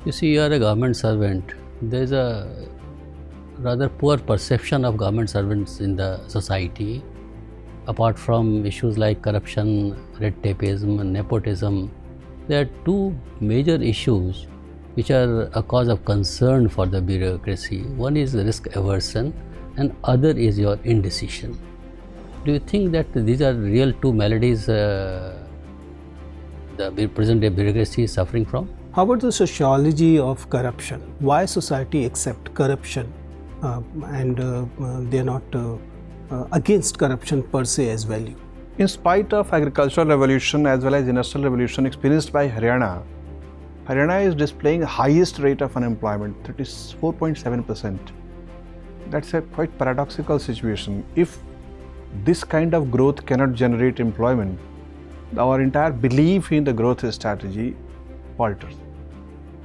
You see, you are a government servant. There is a rather poor perception of government servants in the society. Apart from issues like corruption, red tapeism, nepotism, there are two major issues which are a cause of concern for the bureaucracy. One is risk aversion and other is your indecision. Do you think that these are real two maladies the present day bureaucracy is suffering from? How about the sociology of corruption? Why society accept corruption and they are not against corruption per se as value? In spite of agricultural revolution as well as industrial revolution experienced by Haryana, Haryana is displaying the highest rate of unemployment, that is 4.7%. That's a quite paradoxical situation. If this kind of growth cannot generate employment, our entire belief in the growth strategy falters.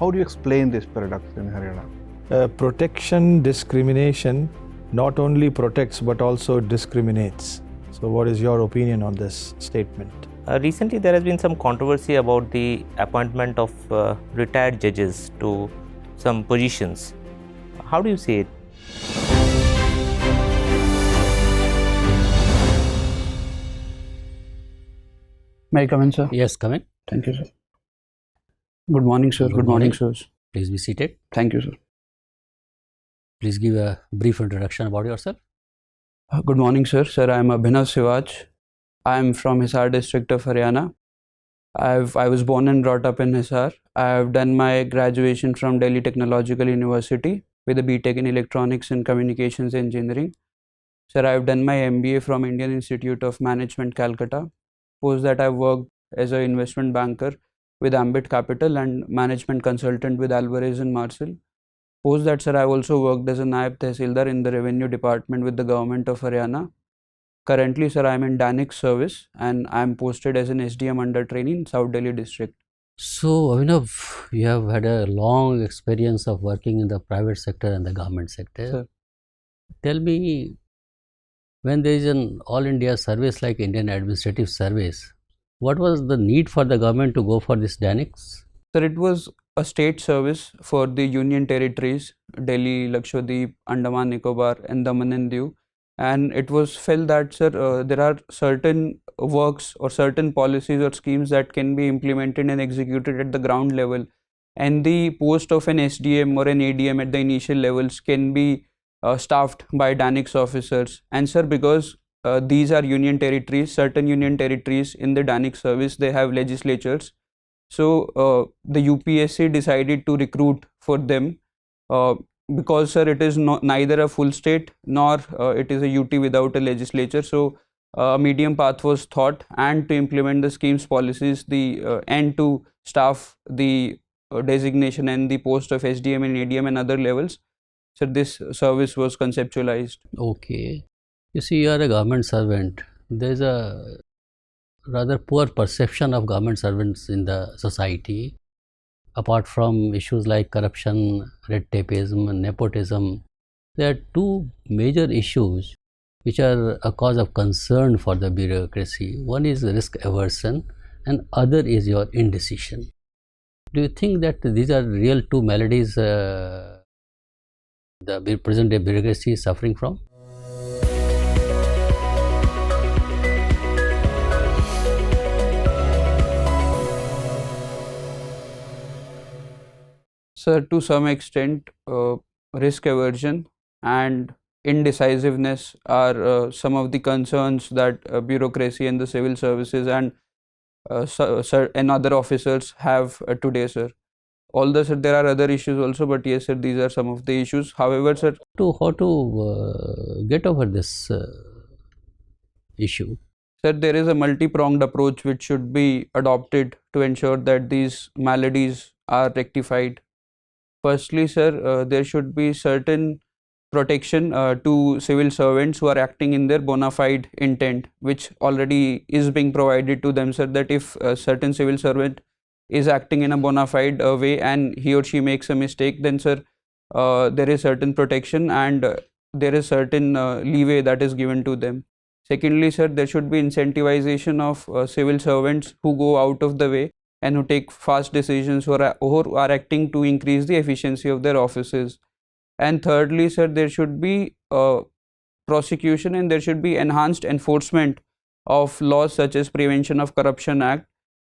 How do you explain this paradox in Haryana? Protection discrimination not only protects but also discriminates. So what is your opinion on this statement? Recently there has been some controversy about the appointment of retired judges to some positions. How do you see it? May I come in, sir? Yes, come in. Thank you, sir. Good morning, sir. Good Good morning, morning. sir. Please be seated. Thank you, sir. Please give a brief introduction about yourself. Good morning, sir. Sir, I am Abhinav Siwach. I am from Hisar district of Haryana. I was born and brought up in Hisar. I have done my graduation from Delhi Technological University with a BTech in Electronics and Communications Engineering. Sir, I have done my MBA from Indian Institute of Management, Calcutta. Post that I worked as an investment banker with Ambit Capital and management consultant with Alvarez and Marcel. Post that, sir, I also worked as a Naib Tehsildar in the revenue department with the government of Haryana. Currently, sir, I am in Danik service and I am posted as an SDM under trainee in South Delhi district. So, Abhinav, you have had a long experience of working in the private sector and the government sector. Sir. Tell me, when there is an all India service like Indian Administrative Service, what was the need for the government to go for this Danics? Sir, it was a state service for the union territories, Delhi, Lakshadweep, Andaman Nicobar and Daman and Diu. And it was felt that, sir, there are certain works or certain policies or schemes that can be implemented and executed at the ground level. And the post of an SDM or an ADM at the initial levels can be staffed by Danics officers. And sir, because these are union territories, certain union territories in the Danik service, they have legislatures. So the UPSC decided to recruit for them because, sir, it is neither a full state nor it is a UT without a legislature. So a medium path was thought, and to implement the schemes, policies, and to staff the designation and the post of SDM and ADM and other levels. So this service was conceptualized. Okay. You see, you are a government servant. There is a rather poor perception of government servants in the society. Apart from issues like corruption, red tapeism, nepotism, there are two major issues which are a cause of concern for the bureaucracy. One is risk aversion and other is your indecision. Do you think that these are real two maladies the present day bureaucracy is suffering from? Sir, to some extent, risk aversion and indecisiveness are some of the concerns that bureaucracy and the civil services and other officers have today, sir. Although, sir, there are other issues also, but yes, sir, these are some of the issues. However, sir, How to get over this issue? Sir, there is a multi-pronged approach which should be adopted to ensure that these maladies are rectified. Firstly, sir, there should be certain protection to civil servants who are acting in their bona fide intent, which already is being provided to them, sir, that if a certain civil servant is acting in a bona fide way and he or she makes a mistake, then, sir, there is certain protection and there is certain leeway that is given to them. Secondly, sir, there should be incentivization of civil servants who go out of the way and who take fast decisions, who are acting to increase the efficiency of their offices. And thirdly, sir, there should be prosecution and there should be enhanced enforcement of laws such as Prevention of Corruption Act,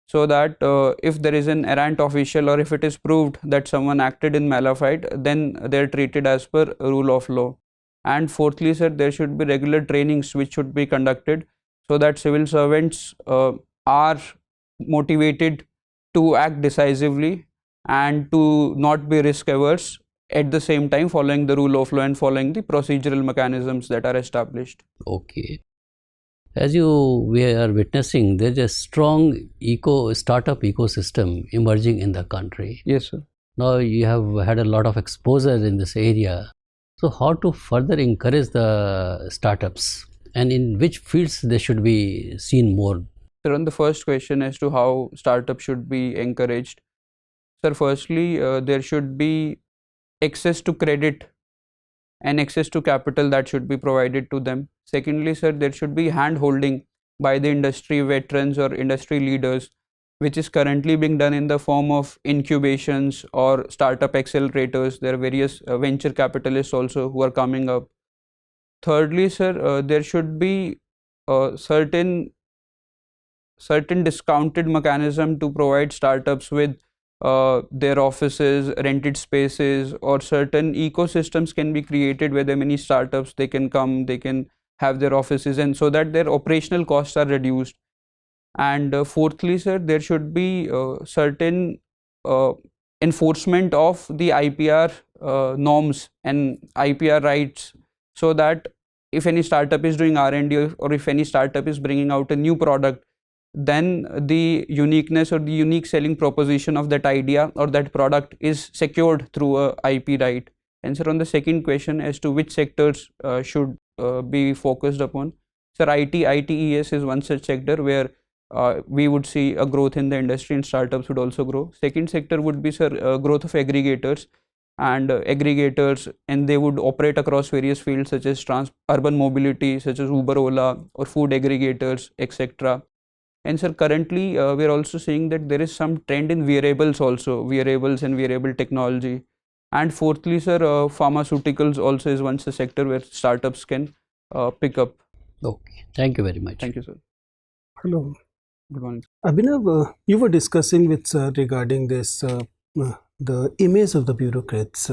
so that if there is an errant official or if it is proved that someone acted in malafide, then they are treated as per rule of law. And fourthly, sir, there should be regular trainings which should be conducted so that civil servants are motivated to act decisively and to not be risk averse, at the same time following the rule of law and following the procedural mechanisms that are established. Okay. As we are witnessing, there is a strong startup ecosystem emerging in the country. Yes, sir. Now you have had a lot of exposure in this area. So how to further encourage the startups, and in which fields they should be seen more? Sir, on the first question as to how startups should be encouraged, sir, firstly, there should be access to credit and access to capital that should be provided to them. Secondly, sir, there should be hand holding by the industry veterans or industry leaders, which is currently being done in the form of incubations or startup accelerators. There are various venture capitalists also who are coming up. Thirdly, sir, there should be certain discounted mechanism to provide startups with their offices, rented spaces, or certain ecosystems can be created where there are many startups, they can come, they can have their offices, and so that their operational costs are reduced. And fourthly, sir, there should be certain enforcement of the IPR norms and IPR rights, so that if any startup is doing R&D or if any startup is bringing out a new product, then the uniqueness or the unique selling proposition of that idea or that product is secured through a IP right. And sir, on the second question as to which sectors should be focused upon, sir, ITES is one such sector where we would see a growth in the industry and startups would also grow. Second sector would be, sir, growth of aggregators, and they would operate across various fields such as urban mobility, such as Uber, Ola, or food aggregators, etc. And sir, currently we are also seeing that there is some trend in wearables also, wearables and wearable technology. And fourthly, sir, pharmaceuticals also is one such sector where startups can pick up. Okay, thank you very much. Thank you, sir. Hello. Good morning. Abhinav, you were discussing with sir regarding this, the image of the bureaucrats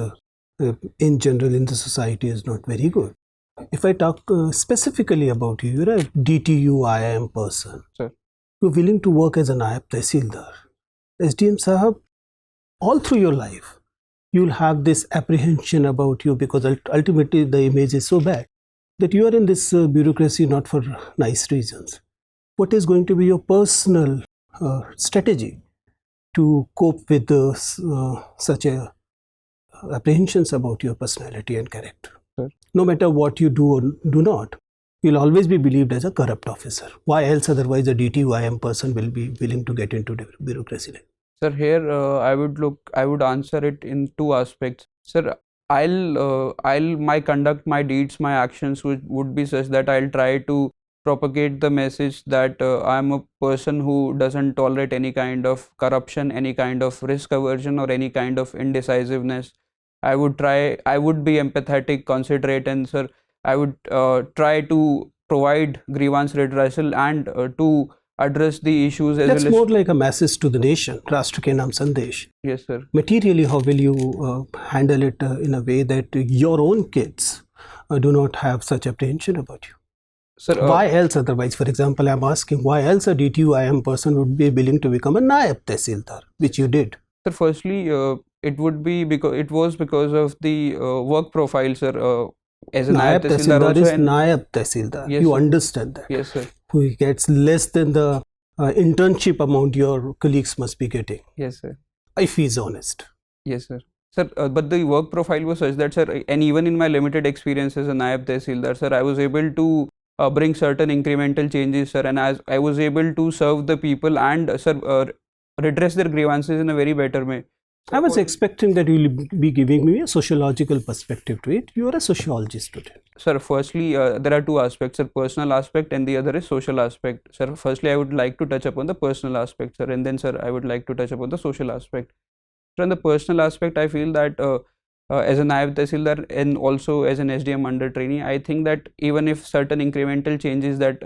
in general in the society is not very good. If I talk specifically about you, you're a DTU IIM person. Sir. You're willing to work as a Naib Tehsildar. SDM Sahab, all through your life, you'll have this apprehension about you because ultimately the image is so bad that you are in this bureaucracy not for nice reasons. What is going to be your personal strategy to cope with such apprehensions about your personality and character? Sir. No matter what you do or do not, you'll always be believed as a corrupt officer. Why else otherwise a DTUIM person will be willing to get into bureaucracy? Sir, here I would answer it in two aspects. Sir, my conduct, my deeds, my actions would be such that I'll try to propagate the message that I'm a person who doesn't tolerate any kind of corruption, any kind of risk aversion, or any kind of indecisiveness. I would be empathetic, considerate, and sir, I would try to provide grievance redressal and to address the issues as That's well as... more like a message to the nation, Rashtra Ke Naam Sandesh. Yes, sir. Materially, how will you handle it in a way that your own kids do not have such apprehension about you? Sir, why else otherwise? For example, I'm asking why else a DTUIM person would be willing to become a Naib Tehsildar, which you did? Sir, firstly, it was because of the work profile, sir. As a Naib Tehsildar is Naib Tehsildar. Yes, you sir. understand that? Yes, sir. Who gets less than the internship amount your colleagues must be getting. Yes, sir. If he is honest. Yes, sir. Sir, but the work profile was such that, sir, and even in my limited experience as a Naib Tehsildar, sir, I was able to bring certain incremental changes, sir, and as I was able to serve the people and, sir, redress their grievances in a very better way. I was expecting that you will be giving me a sociological perspective to it. You are a sociology student. Sir, firstly, there are two aspects, sir, personal aspect and the other is social aspect. Sir, firstly, I would like to touch upon the personal aspect, sir, and then, sir, I would like to touch upon the social aspect. From the personal aspect, I feel that as a Naib Tehsildar and also as an SDM under trainee, I think that even if certain incremental changes that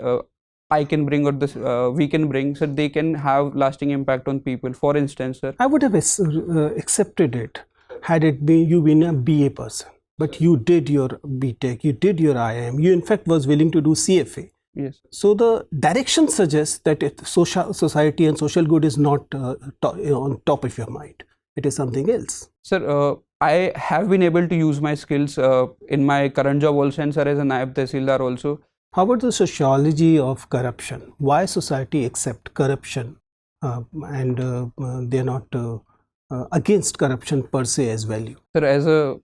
I can bring or this we can bring, so they can have lasting impact on people. For instance, sir, I would have accepted it had it been you been a BA person. But you did your BTech, you did your IIM, you in fact was willing to do CFA. yes, So the direction suggests that society and social good is not on top of your mind. It is something else. sir, I have been able to use my skills in my current job also, and sir, as a Naib Tehsildar also. How about the sociology of corruption? Why society accept corruption and they are not against corruption per se as value? Sir, as a,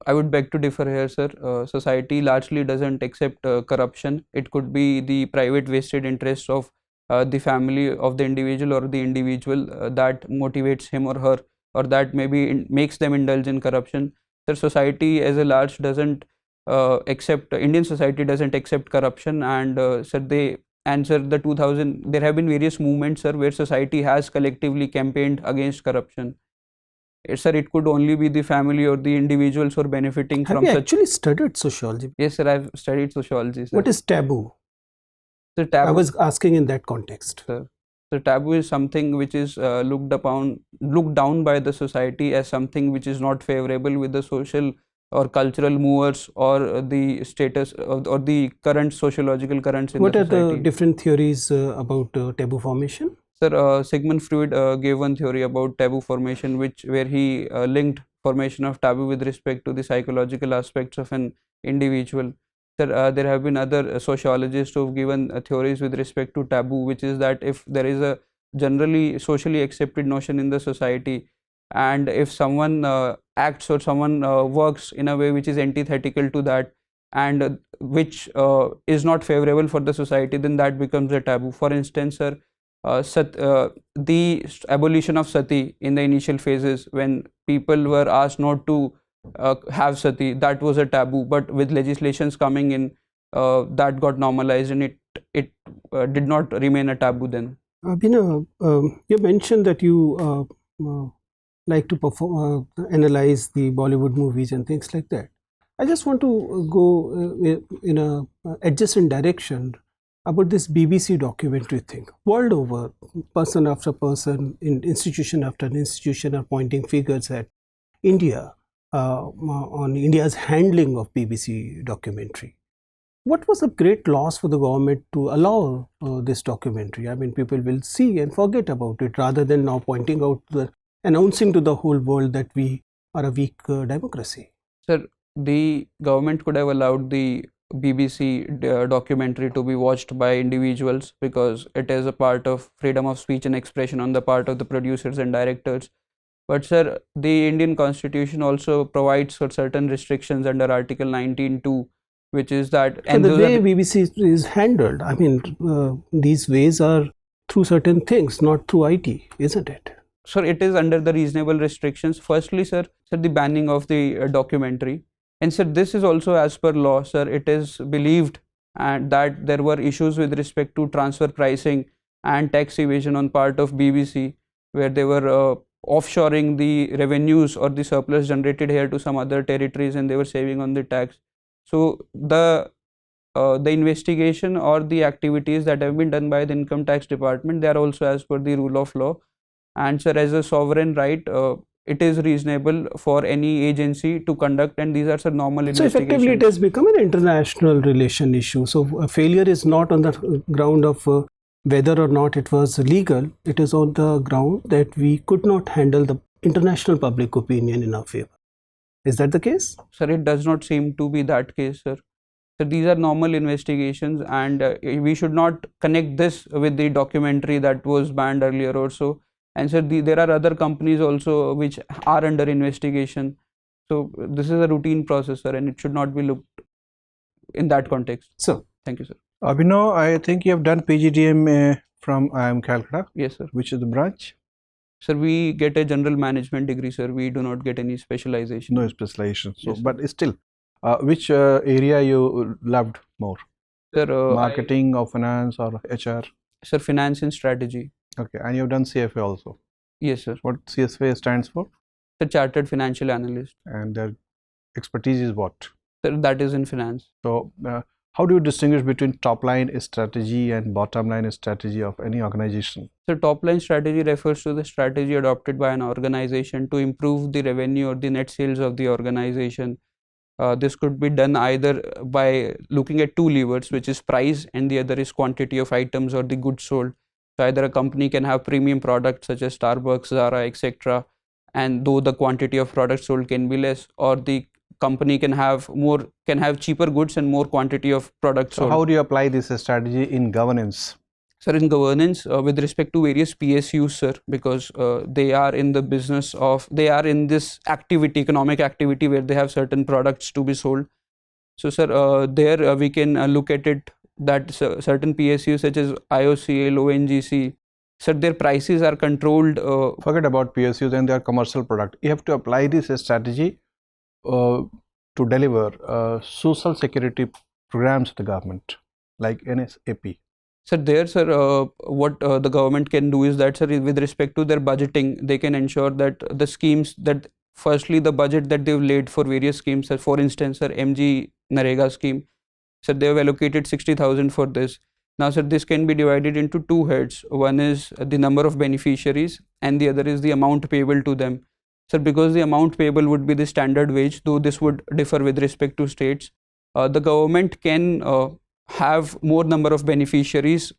I would beg to differ here, sir. Society largely doesn't accept corruption. It could be the private vested interests of the family of the individual or the individual that motivates him or her, or that maybe makes them indulge in corruption. Sir, society as a large doesn't accept, Indian society doesn't accept corruption, and sir, the 2000, there have been various movements, sir, where society has collectively campaigned against corruption. Sir, it could only be the family or the individuals who are benefiting Have from you such. actually studied sociology? Yes, sir, I've studied sociology, sir. What is taboo? The taboo? I was asking in that context. Sir, the taboo is something which is looked down by the society as something which is not favorable with the social or cultural movers or the status or the current sociological currents in What the are society. the different theories about taboo formation? Sir, Sigmund Freud gave one theory about taboo formation, where he linked formation of taboo with respect to the psychological aspects of an individual. Sir, there have been other sociologists who have given theories with respect to taboo, which is that if there is a generally socially accepted notion in the society, and if someone acts or someone works in a way which is antithetical to that, and which is not favorable for the society, then that becomes a taboo. For instance, sir, the abolition of sati in the initial phases, when people were asked not to have sati, that was a taboo, but with legislations coming in, that got normalized, and it did not remain a taboo then. Abhinav, you mentioned that you like to analyze the Bollywood movies and things like that. I just want to go in a adjacent direction about this BBC documentary thing. World over, person after person, institution after institution are pointing fingers at India on India's handling of BBC documentary. What was a great loss for the government to allow this documentary? I mean, people will see and forget about it rather than now pointing out, announcing to the whole world that we are a weak democracy. Sir, the government could have allowed the BBC documentary to be watched by individuals because it is a part of freedom of speech and expression on the part of the producers and directors. But sir, the Indian Constitution also provides for certain restrictions under Article 19(2), which is that. And the way BBC is handled, I mean, these ways are through certain things, not through IT, isn't it? Sir, it is under the reasonable restrictions. Firstly, sir, the banning of the documentary. And sir, this is also as per law, sir. It is believed that there were issues with respect to transfer pricing and tax evasion on part of BBC, where they were offshoring the revenues or the surplus generated here to some other territories, and they were saving on the tax. So the investigation or the activities that have been done by the income tax department, they are also as per the rule of law. And sir, as a sovereign right, it is reasonable for any agency to conduct, and these are some normal investigations. So effectively it has become an international relation issue. So failure is not on the ground of whether or not it was legal. It is on the ground that we could not handle the international public opinion in our favor. Is that the case? Sir, it does not seem to be that case, sir. So these are normal investigations, and we should not connect this with the documentary that was banned earlier or so. And sir, there are other companies also which are under investigation. So this is a routine process, sir, and it should not be looked in that context. So, thank you, sir. Abhinav, I think you have done PGDM from IIM Calcutta. Yes, sir. Which is the branch? Sir, we get a general management degree, sir. We do not get any specialization. No specialization. So, Yes, sir. but still, which area you loved more? Sir, Marketing or finance or HR? Sir, finance and strategy. Okay, and you've done CFA also. Yes, sir. What CFA stands for? The chartered financial analyst. And their expertise is what? Sir, that is in finance. So, how do you distinguish between top line strategy and bottom line strategy of any organization? So top line strategy refers to the strategy adopted by an organization to improve the revenue or the net sales of the organization. This could be done either by looking at two levers, which is price and the other is quantity of items or the goods sold. So either a company can have premium products such as Starbucks, Zara, etc. And though the quantity of products sold can be less, or the company can have cheaper goods and more quantity of products So, sold. how do you apply this strategy in governance? Sir, in governance, with respect to various PSUs, sir, because they are in the business of, they are in this activity, economic activity where they have certain products to be sold. So, sir, there we can look at it that certain PSUs such as IOCL, ONGC, sir, their prices are controlled. Forget about PSUs and their commercial product. You have to apply this strategy to deliver social security programs to the government, like NSAP. Sir, there, sir, what the government can do is that, sir, with respect to their budgeting, they can ensure that the schemes that, firstly, the budget that they've laid for various schemes, sir, for instance, sir, MG Narega scheme, sir, they have allocated 60,000 for this. Now, sir, this can be divided into two heads. One is the number of beneficiaries and the other is the amount payable to them. Sir, because the amount payable would be the standard wage, though this would differ with respect to states, the government can have more number of beneficiaries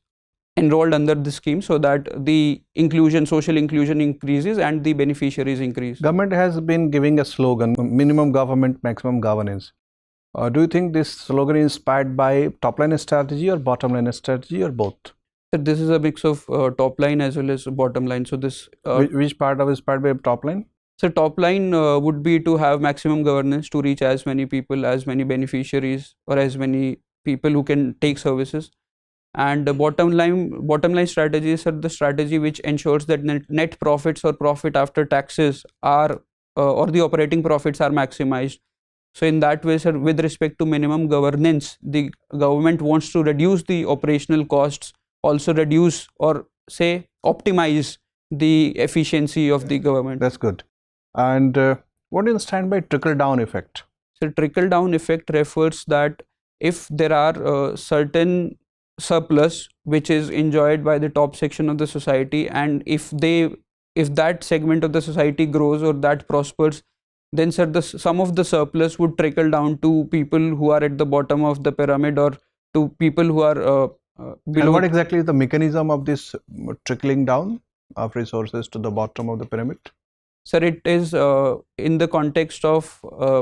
enrolled under the scheme so that the inclusion, social inclusion increases and the beneficiaries increase. Government has been giving a slogan, minimum government, maximum governance. Do you think this slogan is inspired by top line strategy or bottom line strategy or both? So this is a mix of top line as well as bottom line. So this which part of is inspired by top line? So top line would be to have maximum governance to reach as many people, as many beneficiaries, or as many people who can take services. And the bottom line strategy is the strategy which ensures that net profits or profit after taxes are or the operating profits are maximized. So in that way, sir, with respect to minimum governance, the government wants to reduce the operational costs, also reduce or say optimize the efficiency of the government. That's good. And what do you understand by trickle down effect? So trickle down effect refers that if there are certain surplus which is enjoyed by the top section of the society, and if that segment of the society grows or that prospers, then, sir, some of the surplus would trickle down to people who are at the bottom of the pyramid or to people who are below. And what exactly is the mechanism of this trickling down of resources to the bottom of the pyramid? Sir, it is in the context of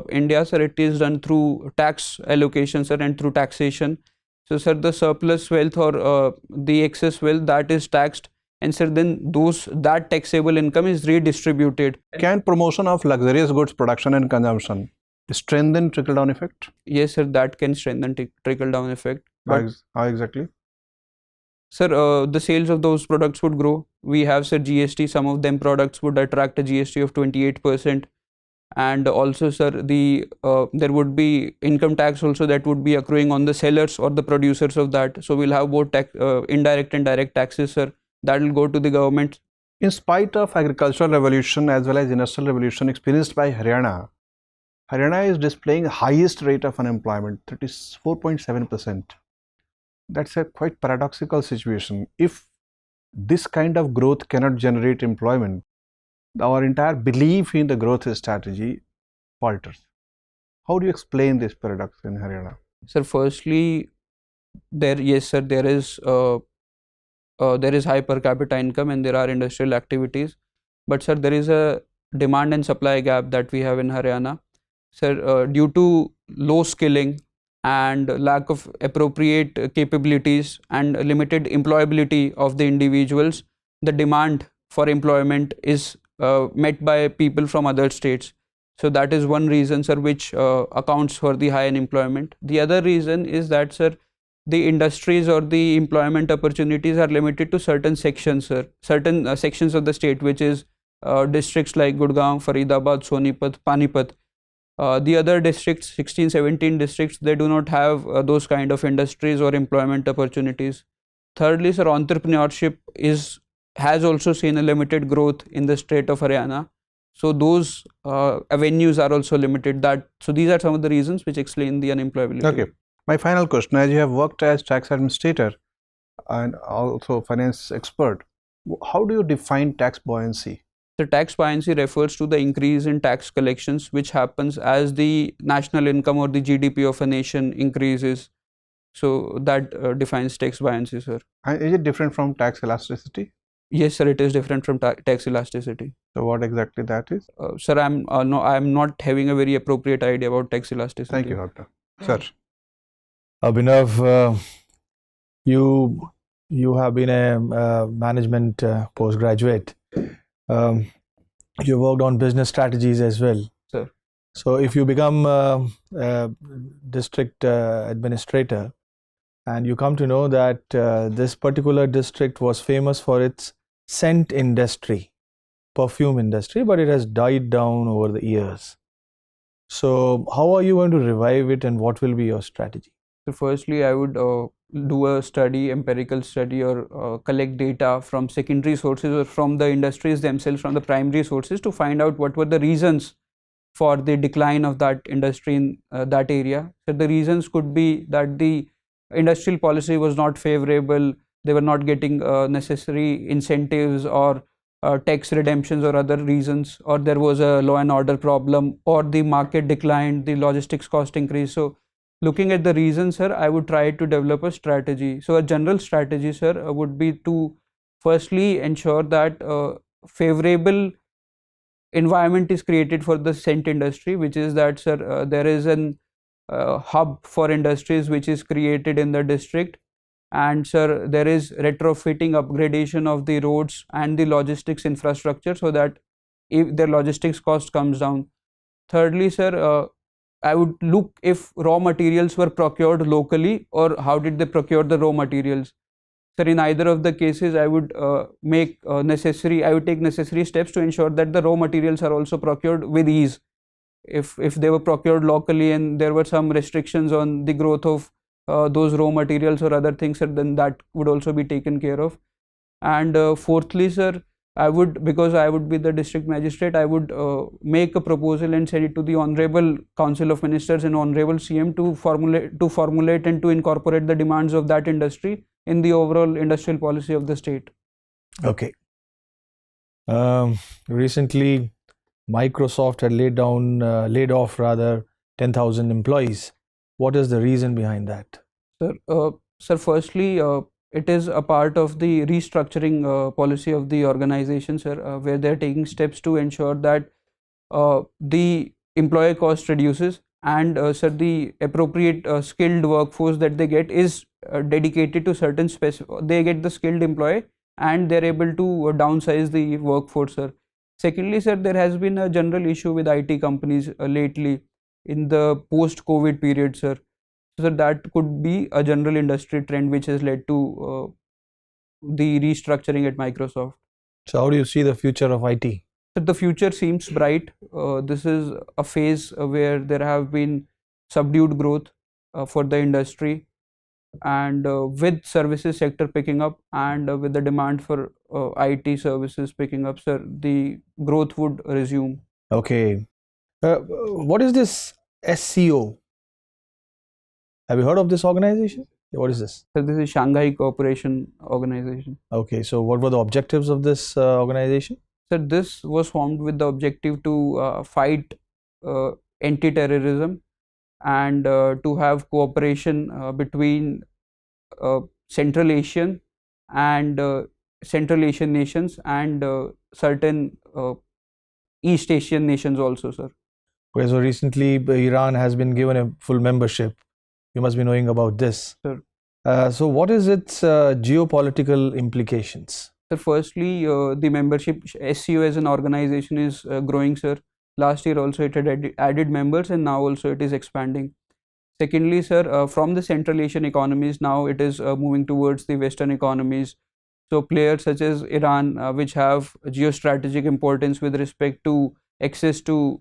India, sir, it is done through tax allocation, sir, and through taxation. So, sir, the surplus wealth or the excess wealth that is taxed, and sir, then that taxable income is redistributed. Can promotion of luxurious goods production and consumption strengthen trickle down effect? Yes, sir, that can strengthen trickle down effect. How exactly? Sir, the sales of those products would grow. We have, sir, GST. Some of them products would attract a GST of 28%. And also, sir, there would be income tax also that would be accruing on the sellers or the producers of that. So we'll have both indirect and direct taxes, sir, that will go to the government. In spite of agricultural revolution as well as industrial revolution experienced by Haryana is displaying highest rate of unemployment, 34.7%. That's a quite paradoxical situation. If this kind of growth cannot generate employment, our entire belief in the growth strategy falters. How do you explain this paradox in Haryana? Sir, firstly, there is high per capita income and there are industrial activities, but sir, there is a demand and supply gap that we have in Haryana. Sir, due to low skilling and lack of appropriate capabilities and limited employability of the individuals, the demand for employment is met by people from other states. So that is one reason, sir, which accounts for the high unemployment. The other reason is that, sir, the industries or the employment opportunities are limited to certain sections, sir. Certain sections of the state, which is districts like Gurgaon, Faridabad, Sonipat, Panipat. The other districts, 16, 17 districts, they do not have those kind of industries or employment opportunities. Thirdly, sir, entrepreneurship has also seen a limited growth in the state of Haryana. So those avenues are also limited. So these are some of the reasons which explain the unemployability. Okay. My final question, as you have worked as tax administrator and also finance expert, how do you define tax buoyancy? The tax buoyancy refers to the increase in tax collections which happens as the national income or the GDP of a nation increases. So that defines tax buoyancy, sir. And is it different from tax elasticity? Yes, sir, it is different from tax elasticity. So what exactly that is? Sir, I'm not having a very appropriate idea about tax elasticity. Thank you, doctor. Sir. Abhinav, you have been a management postgraduate. You worked on business strategies as well. Sir. So if you become a district administrator and you come to know that this particular district was famous for its scent industry, perfume industry, but it has died down over the years. So how are you going to revive it, and what will be your strategy? So firstly, I would do a study, empirical study, or collect data from secondary sources or from the industries themselves, from the primary sources, to find out what were the reasons for the decline of that industry in that area. So the reasons could be that the industrial policy was not favorable, they were not getting necessary incentives or tax redemptions or other reasons, or there was a law and order problem, or the market declined, the logistics cost increased. So looking at the reasons, sir, I would try to develop a strategy. So a general strategy, sir, would be to firstly ensure that favorable environment is created for the scent industry, which is that, sir, there is an hub for industries which is created in the district, and sir, there is retrofitting, upgradation of the roads and the logistics infrastructure, so that if their logistics cost comes down. Thirdly, sir, I would look if raw materials were procured locally, or how did they procure the raw materials. Sir, in either of the cases, I would take necessary steps to ensure that the raw materials are also procured with ease. If they were procured locally and there were some restrictions on the growth of those raw materials or other things, sir, then that would also be taken care of. And fourthly, sir, because I would be the district magistrate, I would make a proposal and send it to the Honorable Council of Ministers and Honorable CM to formulate and to incorporate the demands of that industry in the overall industrial policy of the state. Okay. Recently, Microsoft had laid off 10,000 employees. What is the reason behind that? Sir, firstly, it is a part of the restructuring policy of the organization, sir, where they are taking steps to ensure that the employee cost reduces, and sir, the appropriate skilled workforce that they get is dedicated to certain they get the skilled employee, and they're able to downsize the workforce, sir. Secondly, sir, there has been a general issue with IT companies lately in the post-COVID period, sir. So that could be a general industry trend which has led to the restructuring at Microsoft. So how do you see the future of IT? So the future seems bright. This is a phase where there have been subdued growth for the industry, and with services sector picking up and with the demand for IT services picking up, sir, the growth would resume. Okay. What is this SCO? Have you heard of this organization? What is this? So this is Shanghai Cooperation Organization. Okay, so what were the objectives of this organization? So this was formed with the objective to fight anti-terrorism and to have cooperation between Central Asian nations and certain East Asian nations also, sir. Okay, so recently Iran has been given a full membership. You must be knowing about this. Sir. So what is its geopolitical implications? Sir, firstly, the membership SCO as an organization is growing, sir. Last year also it had added members, and now also it is expanding. Secondly, sir, from the Central Asian economies, now it is moving towards the Western economies. So players such as Iran, which have geostrategic importance with respect to access to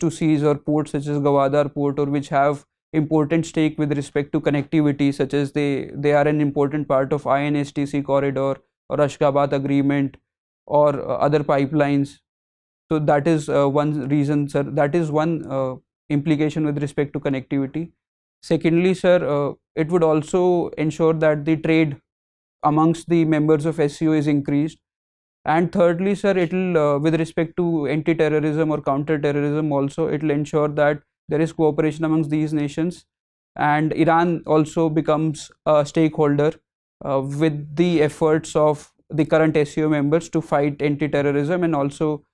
seas or ports such as Gwadar port, or which have important stake with respect to connectivity, such as they are an important part of INSTC corridor or Ashgabat agreement or other pipelines. So that is one reason, sir. That is one implication with respect to connectivity. Secondly, sir, it would also ensure that the trade amongst the members of SCO is increased. And thirdly, sir, it will, with respect to anti-terrorism or counter-terrorism also, it will ensure that there is cooperation amongst these nations, and Iran also becomes a stakeholder with the efforts of the current SCO members to fight anti-terrorism and also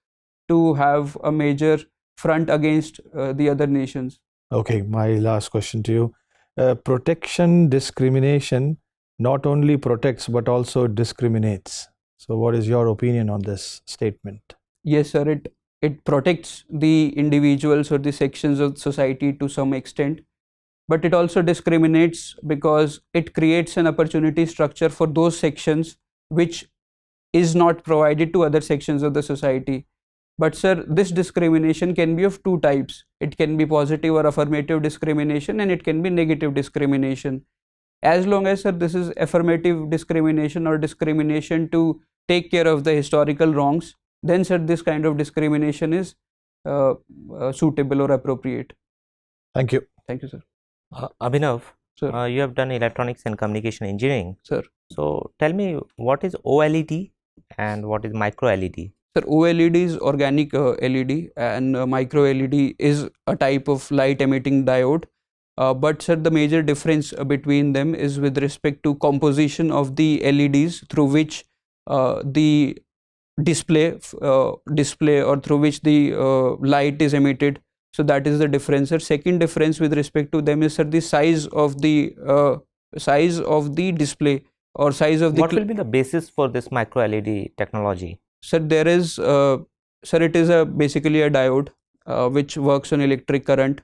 to have a major front against the other nations. Okay, my last question to you. Protection discrimination not only protects but also discriminates. So what is your opinion on this statement? Yes, sir, it protects the individuals or the sections of society to some extent, but it also discriminates because it creates an opportunity structure for those sections which is not provided to other sections of the society. But sir, this discrimination can be of two types. It can be positive or affirmative discrimination, and it can be negative discrimination. As long as, sir, this is affirmative discrimination or discrimination to take care of the historical wrongs, then, sir, this kind of discrimination is suitable or appropriate. Thank you. Thank you, sir. Abhinav, Sir. you have done electronics and communication engineering. Sir. So tell me, what is OLED and what is micro LED? Sir, OLED is organic LED, and micro LED is a type of light emitting diode. But sir, the major difference between them is with respect to composition of the LEDs through which the display or through which the light is emitted. So that is the difference, sir. Second difference with respect to them is, sir, the size of the display or size of the. What will be the basis for this micro LED technology? Sir, there is sir, it is basically a diode which works on electric current.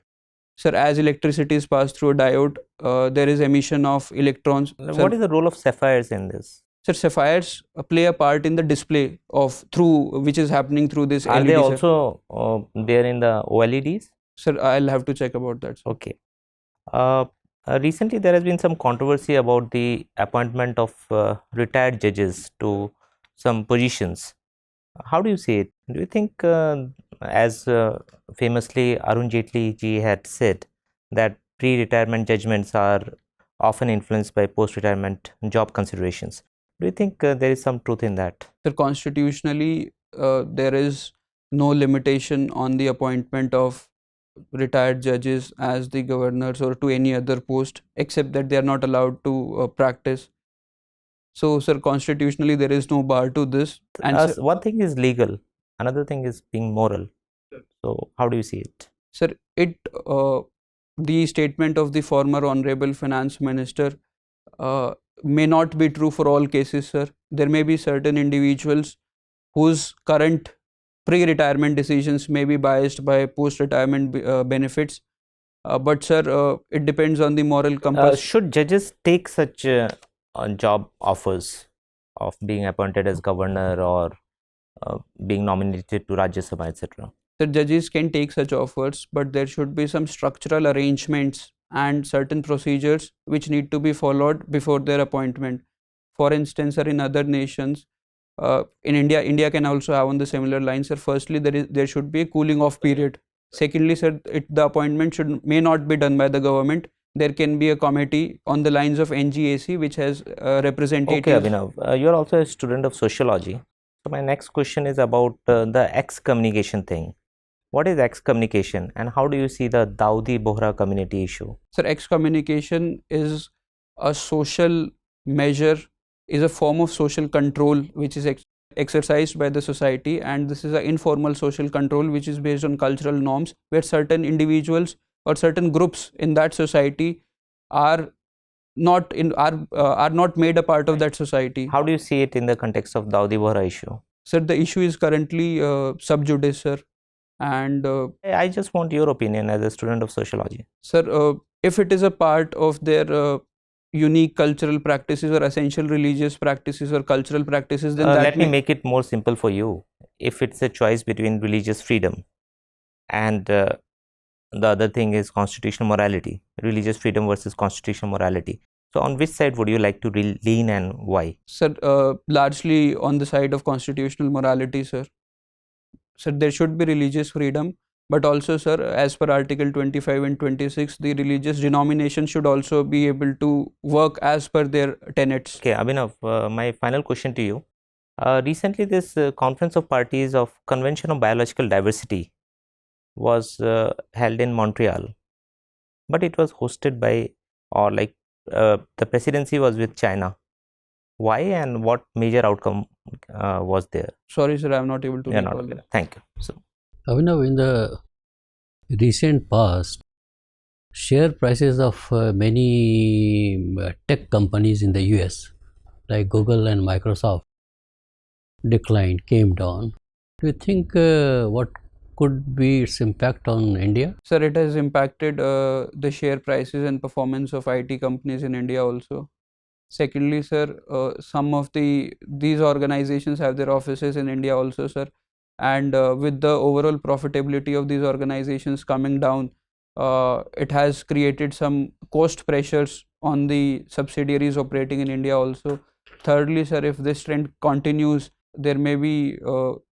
Sir, as electricity is passed through a diode, there is emission of electrons. What is the role of sapphires in this? Sir, sapphires play a part in the display which is happening through this LED. Are they also there in the OLEDs? Sir, I'll have to check about that, sir. Okay. Recently, there has been some controversy about the appointment of retired judges to some positions. How do you see it? Do you think, as famously Arun Jaitley ji had said, that pre-retirement judgments are often influenced by post-retirement job considerations? Do you think there is some truth in that? Sir, constitutionally, there is no limitation on the appointment of retired judges as the governors or to any other post, except that they are not allowed to practice. So, sir, constitutionally, there is no bar to this. And one thing is legal, another thing is being moral. So, how do you see it? Sir, the statement of the former Honorable Finance Minister may not be true for all cases, sir. There may be certain individuals whose current pre-retirement decisions may be biased by post-retirement benefits. But, sir, it depends on the moral compass. Should judges take such job offers of being appointed as governor or being nominated to Rajya Sabha, etc.? The judges can take such offers, but there should be some structural arrangements and certain procedures which need to be followed before their appointment. For instance, sir, in other nations, in India can also have on the similar lines, sir. Firstly, there should be a cooling off period. Secondly, sir, the appointment may not be done by the government. There can be a committee on the lines of NGAC which has representatives. Okay, Abhinav, you are also a student of sociology. So my next question is about the excommunication thing. What is excommunication and how do you see the Dawoodi Bohra community issue? Sir, excommunication is a social measure, is a form of social control which is exercised by the society, and this is an informal social control which is based on cultural norms where certain individuals or certain groups in that society are not made a part of that society. How do you see it in the context of Dawoodi Bohra issue? Sir, the issue is currently sub judice, sir, And I just want your opinion as a student of sociology. sir, if it is a part of their unique cultural practices or essential religious practices or cultural practices, then that Let me make it more simple for you. If it's a choice between religious freedom and the other thing is constitutional morality, religious freedom versus constitutional morality. So on which side would you like to lean and why? Sir, largely on the side of constitutional morality, sir. Sir, there should be religious freedom, but also, sir, as per Article 25 and 26, the religious denomination should also be able to work as per their tenets. Okay, Abhinav, my final question to you. Recently, this Conference of Parties of Convention on Biological Diversity was held in Montreal, but it was hosted by, or like the presidency was with China. Why and what major outcome was there? Sorry, sir, I am not able to Yeah, recall not, that. thank you. So, Abhinav, in the recent past, share prices of many tech companies in the US, like Google and Microsoft, declined, came down. Do you think what could be its impact on India? Sir, it has impacted the share prices and performance of IT companies in India also. Secondly, sir, some of these organizations have their offices in India also, sir. And with the overall profitability of these organizations coming down, it has created some cost pressures on the subsidiaries operating in India also. Thirdly, sir, if this trend continues, there may be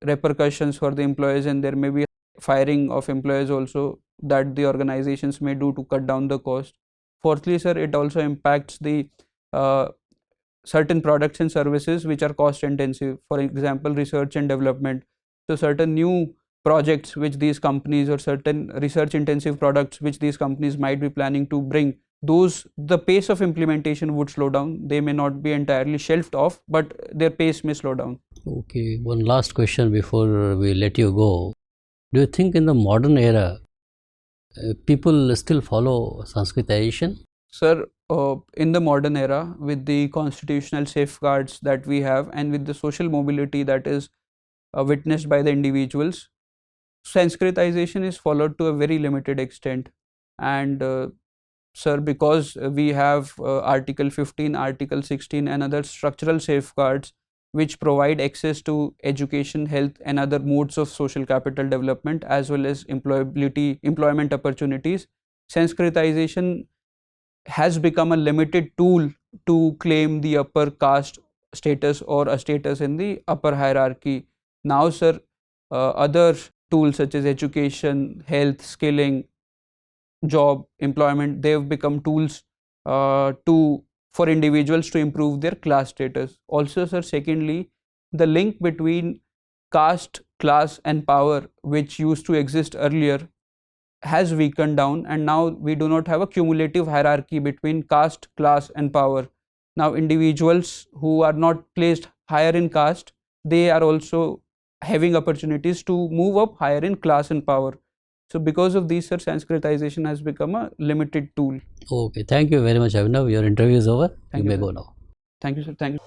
repercussions for the employees, and there may be firing of employees also that the organizations may do to cut down the cost. Fourthly, sir, it also impacts the certain products and services which are cost intensive, for example research and development. So certain new projects which these companies, or certain research intensive products which these companies might be planning to bring, those, the pace of implementation would slow down. They may not be entirely shelved off, but their pace may slow down. Okay, one last question before we let you go. Do you think in the modern era, people still follow Sanskritization? Sir, in the modern era, with the constitutional safeguards that we have and with the social mobility that is witnessed by the individuals, Sanskritization is followed to a very limited extent. And sir, because we have Article 15, Article 16 and other structural safeguards which provide access to education, health and other modes of social capital development, as well as employment opportunities, Sanskritization has become a limited tool to claim the upper caste status or a status in the upper hierarchy. Now, sir, other tools such as education, health, skilling, job, employment, they have become tools for individuals to improve their class status. Also, sir, secondly, the link between caste, class and power, which used to exist earlier, has weakened down, and now we do not have a cumulative hierarchy between caste, class and power. Now individuals who are not placed higher in caste, they are also having opportunities to move up higher in class and power. So because of these, sir, Sanskritization has become a limited tool. Okay, thank you very much, Abhinav. Your interview is over. Thank You you, may sir. go now. Thank you, sir. Thank you.